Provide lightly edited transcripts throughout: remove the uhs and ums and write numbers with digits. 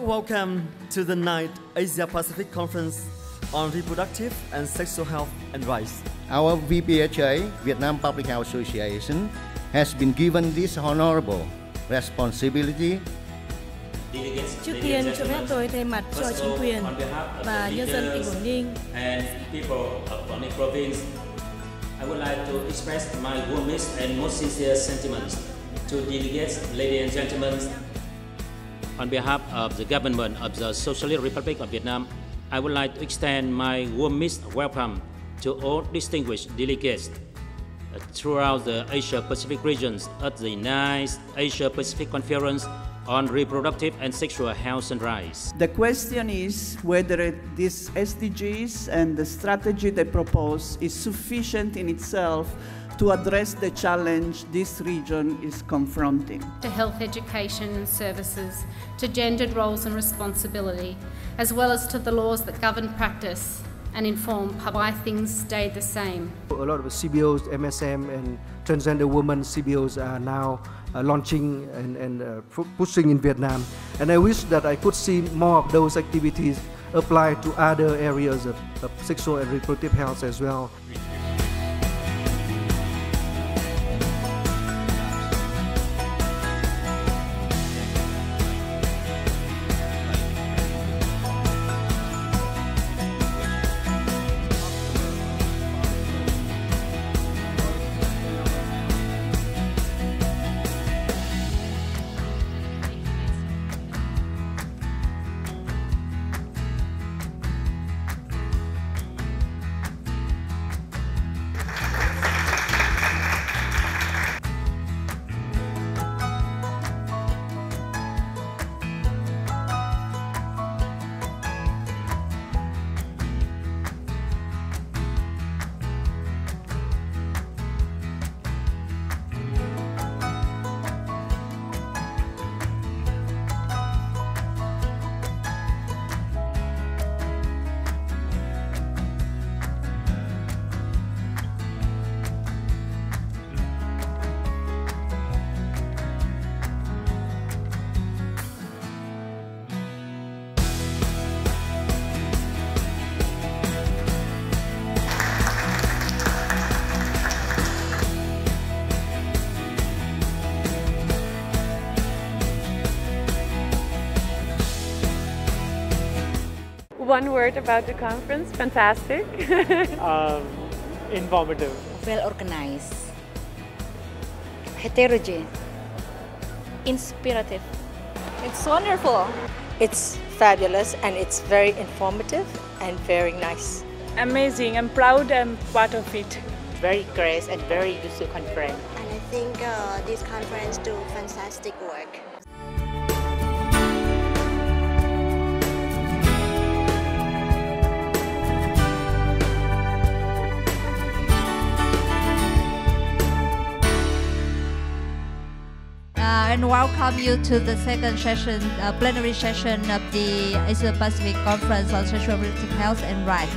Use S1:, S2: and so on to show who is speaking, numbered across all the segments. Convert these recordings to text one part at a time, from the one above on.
S1: welcome to the 9th Asia Pacific Conference on Reproductive and Sexual Health and Rights.
S2: Our VPHA, Vietnam Public Health Association, has been given this honorable responsibility.
S3: Trước tiên cho phép tôi thay mặt cho chính quyền và nhân dân tỉnh Quảng Ninh
S4: and people of Quảng Ninh Province, I would like to express my warmest and most sincere sentiments to delegates, ladies and gentlemen. On behalf of the government of the Socialist Republic of Vietnam, I would like to extend my warmest welcome to all distinguished delegates throughout the Asia-Pacific regions at the 9th Asia-Pacific Conference on Reproductive and Sexual Health and Rights.
S5: The question is whether these SDGs and the strategy they propose is sufficient in itself to address the challenge this region is confronting.
S6: To health education and services, to gendered roles and responsibility, as well as to the laws that govern practice and inform why things stay the same.
S7: A lot of CBOs, MSM and transgender women CBOs are now launching and pushing in Vietnam. And I wish that I could see more of those activities applied to other areas of sexual and reproductive health as well.
S8: One word about the conference, fantastic.
S9: Informative.
S10: Well organized. Heterogeneous. Inspirative.
S11: It's wonderful. It's fabulous and it's very informative and very nice.
S8: Amazing. I'm proud I'm part of it.
S11: Very great and very useful conference.
S12: And I think this conference do fantastic work.
S13: And welcome you to the second session, plenary session of the Asia Pacific Conference on Sexual and Reproductive Health and Rights.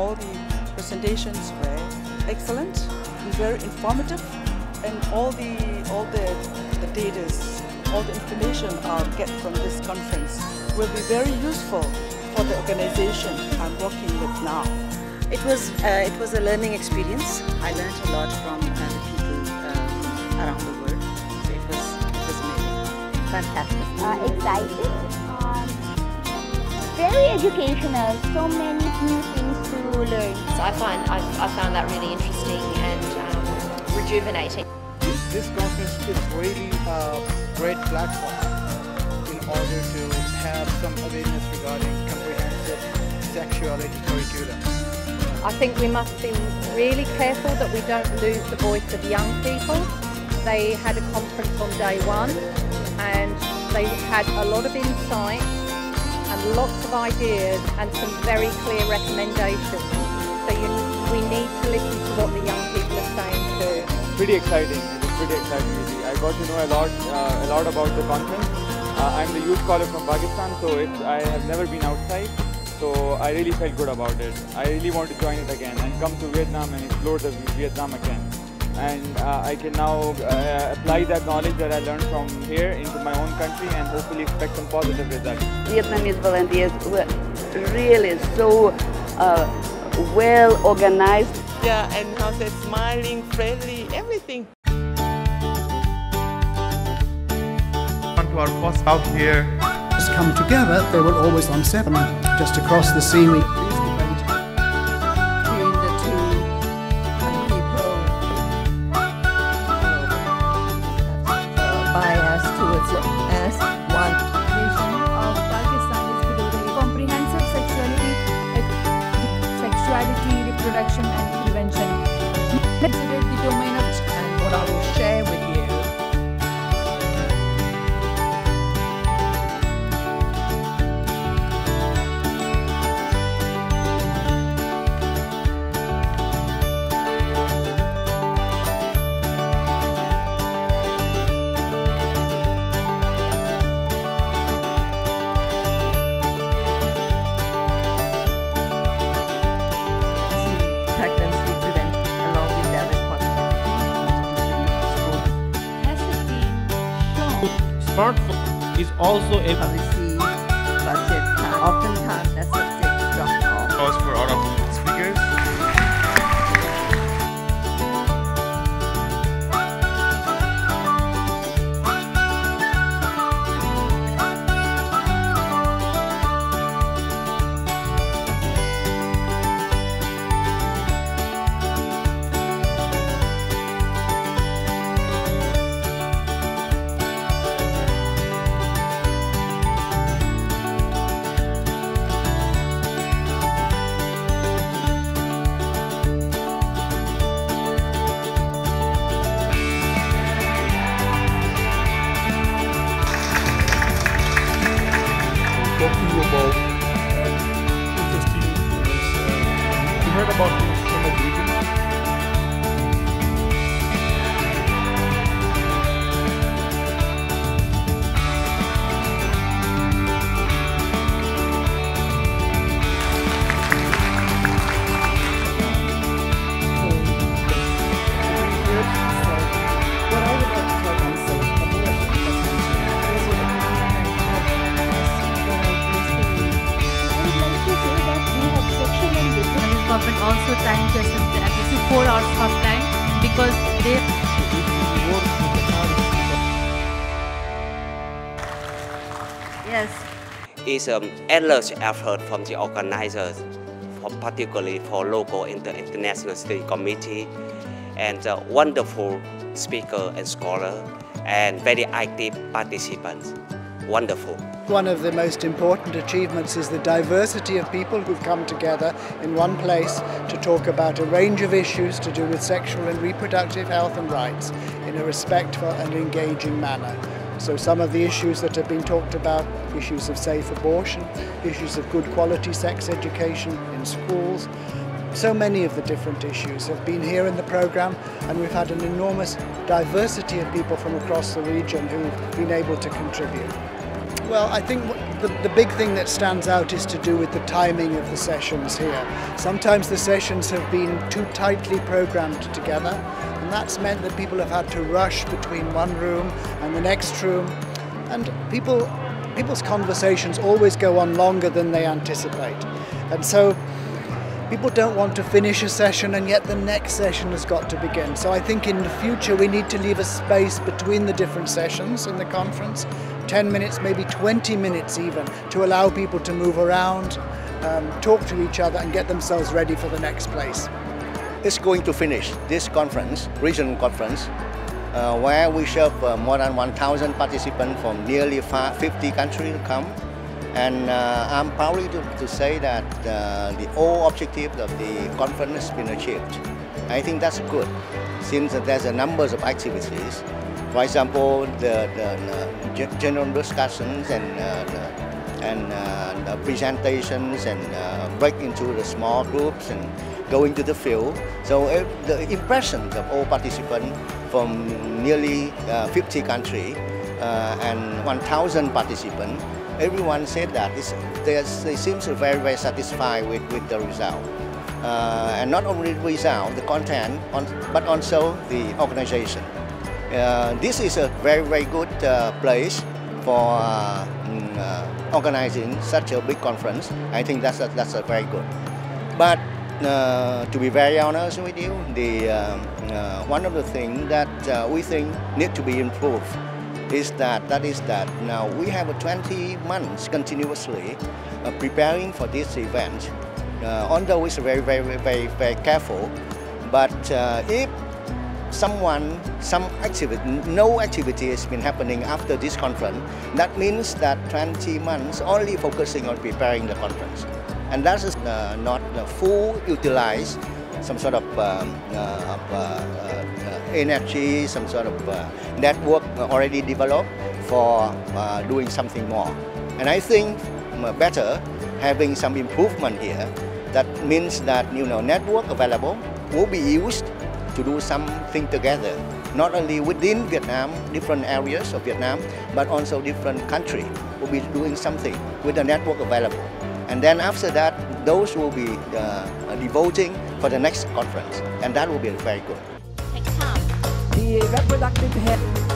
S5: all the presentations were excellent, very informative, and all the data, all the information I'll get from this conference will be very useful for the organization I'm working with now.
S11: It was a learning experience. I learned a lot from the people around the world. So it was amazing.
S12: Fantastic. Excited. Very educational. So many new things to learn.
S9: So I found that really interesting and rejuvenating.
S10: This conference is really a great platform in order to have some awareness regarding comprehensive sexuality curriculum.
S14: I think we must be really careful that we don't lose the voice of young people. They had a conference on day one and they had a lot of insight and lots of ideas and some very clear recommendations. So we need to listen to what the young people are saying too.
S15: Pretty exciting. It was pretty exciting really. I got to know a lot about the conference. I'm the youth scholar from Pakistan, so I have never been outside. So I really felt good about it. I really want to join it again and come to Vietnam and explore the Vietnam again. And I can now apply that knowledge that I learned from here into my own country and hopefully expect some positive results.
S16: Vietnamese volunteers were really so well organized.
S17: Yeah, and how they're smiling, friendly, everything.
S18: To our first out here.
S19: Come together, they were always on 7, just across the sea.
S20: Between the two people, bias towards it as one vision of Pakistan is to do comprehensive sexuality, reproduction, and prevention. Consider the domain of and what I will share with you.
S18: Smartphone is also a
S20: policy budget. Oftentimes that subject dropped off.
S18: Cause for out of speakers.
S21: Talking about interesting things. We heard about things from the region.
S22: Government also trying to assist them. This is 4 hours hotline because they
S16: Yes.
S23: It's an endless effort from the organizers, particularly for local and the international study committee, and wonderful speaker and scholar, and very active participants. Wonderful.
S19: One of the most important achievements is the diversity of people who've come together in one place to talk about a range of issues to do with sexual and reproductive health and rights in a respectful and engaging manner. So some of the issues that have been talked about, issues of safe abortion, issues of good quality sex education in schools, so many of the different issues have been here in the program, and we've had an enormous diversity of people from across the region who've been able to contribute. Well, I think the big thing that stands out is to do with the timing of the sessions here. Sometimes the sessions have been too tightly programmed together, and that's meant that people have had to rush between one room and the next room, and people's conversations always go on longer than they anticipate. And so people don't want to finish a session and yet the next session has got to begin. So I think in the future we need to leave a space between the different sessions in the conference, 10 minutes, maybe 20 minutes even, to allow people to move around, talk to each other and get themselves ready for the next place.
S1: It's going to finish this conference, regional conference, where we serve more than 1,000 participants from nearly 50 countries to come. And I'm proud to say that the whole objective of the conference has been achieved. I think that's good, since there's a number of activities. For example, the general discussions and presentations and break into the small groups and go into the field. So the impressions of all participants from nearly 50 countries and 1,000 participants, everyone said that they seem very, very satisfied with the result. And not only the result, the content, but also the organization. This is a very, very good place for organizing such a big conference. I think that's a very good. But to be very honest with you, one of the things that we think need to be improved is that now we have 20 months continuously preparing for this event. Although it's very, very, very, very careful, but if no activity has been happening after this conference, that means that 20 months only focusing on preparing the conference. And that is not full utilize some sort of energy, some sort of network already developed for doing something more. And I think better having some improvement here. That means that network available will be used to do something together, not only within Vietnam, different areas of Vietnam, but also different countries will be doing something with the network available. And then after that, those will be devoting for the next conference, and that will be very good.
S22: The reproductive health